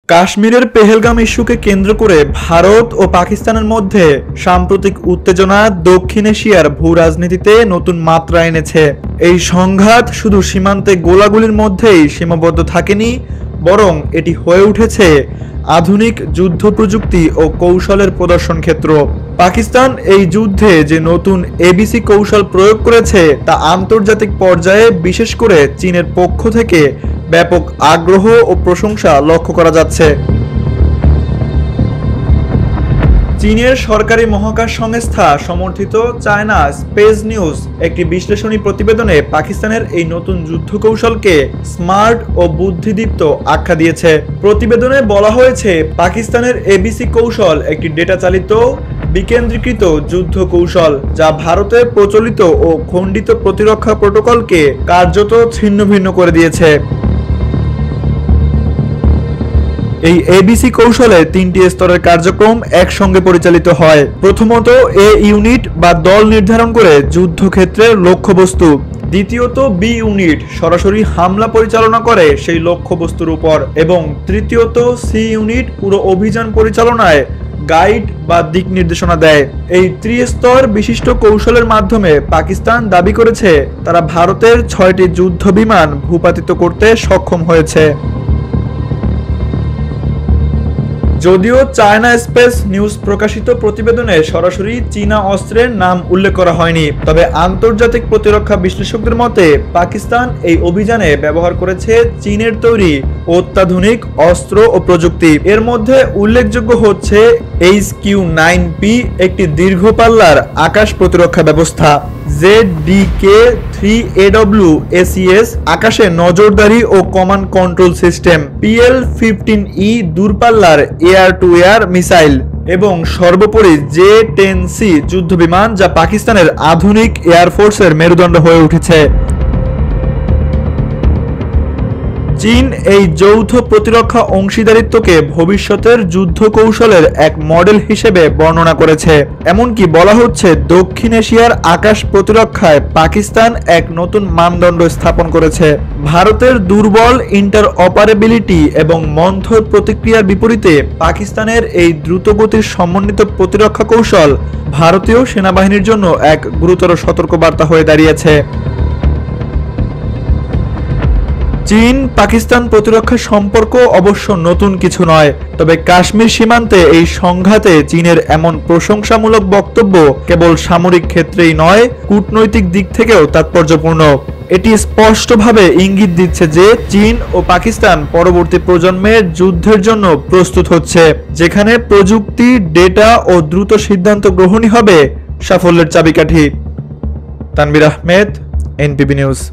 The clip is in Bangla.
কাশ্মীরের পেহেলগাম ইস্যুকে কেন্দ্র করে ভারত ও পাকিস্তানের মধ্যে সাম্প্রতিক উত্তেজনা দক্ষিণ এশিয়ার ভূ-রাজনীতিতে নতুন মাত্রা এনেছে। এই সংঘাত শুধু সীমান্তে গোলাগুলির মধ্যেই সীমাবদ্ধ থাকেনি, বরং এটি হয়ে উঠেছে আধুনিক যুদ্ধ প্রযুক্তি ও কৌশলের প্রদর্শন ক্ষেত্র। পাকিস্তান এই যুদ্ধে যে নতুন এবিসি কৌশল প্রয়োগ করেছে তা আন্তর্জাতিক পর্যায়ে বিশেষ করে চীনের পক্ষ থেকে ব্যাপক আগ্রহ ও প্রশংসা লক্ষ্য করা যাচ্ছে। চীনের সরকারি মহাকাশ সংস্থা সমর্থিত চায়না স্পেস নিউজ একটি বিশ্লেষণী প্রতিবেদনে পাকিস্তানের এই নতুন যুদ্ধ কৌশলকে স্মার্ট ও বুদ্ধিদীপ্ত আখ্যা দিয়েছে। প্রতিবেদনে বলা হয়েছে, পাকিস্তানের এবিসি কৌশল একটি ডেটা চালিত বিকেন্দ্রীকৃত যুদ্ধ কৌশল যা ভারতের প্রচলিত ও খণ্ডিত প্রতিরক্ষা প্রোটোকলকে কার্যত ছিন্নভিন্ন করে দিয়েছে। এই এবিসি কৌশলে তিনটি স্তরের কার্যক্রম একসঙ্গে পরিচালিত হয়। প্রথমত, এ ইউনিট বা দল নির্ধারণ করে যুদ্ধক্ষেত্রের লক্ষ্যবস্তু। দ্বিতীয়ত, বি ইউনিট সরাসরি হামলা পরিচালনা করে সেই লক্ষ্যবস্তুর উপর, এবং তৃতীয়ত, সি ইউনিট পুরো অভিযান পরিচালনায় গাইড বা দিক নির্দেশনা দেয়। এই ত্রিস্তর বিশিষ্ট কৌশলের মাধ্যমে পাকিস্তান দাবি করেছে তারা ভারতের ৬টি যুদ্ধ বিমান ভূপাতিত করতে সক্ষম হয়েছে। যদিও চায়না স্পেস নিউজ প্রকাশিত প্রতিবেদনে সরাসরি চীনা অস্ত্রের নাম উল্লেখ করা হয়নি, তবে আন্তর্জাতিক প্রতিরক্ষা বিশ্লেষকদের মতে পাকিস্তান এই অভিযানে ব্যবহার করেছে চীনের তৈরি অত্যাধুনিক অস্ত্র ও প্রযুক্তি। এর মধ্যে উল্লেখযোগ্য হচ্ছে HQ-9P, একটি দীর্ঘ পাল্লার আকাশ প্রতিরক্ষা ব্যবস্থা, ZDK-3AW ACS আকাশে নজরদারি ও কমান্ড কন্ট্রোল সিস্টেম, PL-15E দূরপাল্লার এয়ার টু এয়ার মিসাইল, এবং সর্বোপরি J-10C যুদ্ধবিমান, যা পাকিস্তানের আধুনিক এয়ারফোর্সের মেরুদণ্ড হয়ে উঠেছে। চীন এই যৌথ প্রতিরক্ষা অংশীদারিত্বকে ভবিষ্যতের যুদ্ধ কৌশলের এক মডেল হিসেবে বর্ণনা করেছে। এমনকি বলা হচ্ছে, দক্ষিণ এশিয়ার আকাশ প্রতিরক্ষায় পাকিস্তান এক নতুন মানদণ্ড স্থাপন করেছে। ভারতের দুর্বল ইন্টারঅপারেবিলিটি এবং মন্থর প্রতিক্রিয়ার বিপরীতে পাকিস্তানের এই দ্রুতগতির সমন্বিত প্রতিরক্ষা কৌশল ভারতীয় সেনাবাহিনীর জন্য এক গুরুতর সতর্কবার্তা হয়ে দাঁড়িয়েছে। চীন পাকিস্তান প্রতিরক্ষা সম্পর্ক অবশ্য নতুন কিছু নয়, তবে কাশ্মীর সীমান্তে এই সংঘাতে চীনের এমন প্রশংসামূলক বক্তব্য কেবল সামরিক ক্ষেত্রেই নয়, কূটনৈতিক দিক থেকেও তাৎপর্যপূর্ণ। এটি স্পষ্টভাবে ইঙ্গিত দিচ্ছে যে চীন ও পাকিস্তান পরবর্তী প্রজন্মের যুদ্ধের জন্য প্রস্তুত হচ্ছে, যেখানে প্রযুক্তি, ডেটা ও দ্রুত সিদ্ধান্ত গ্রহণই হবে সাফল্যের চাবিকাঠি। Tanvir Ahmed, NPB news.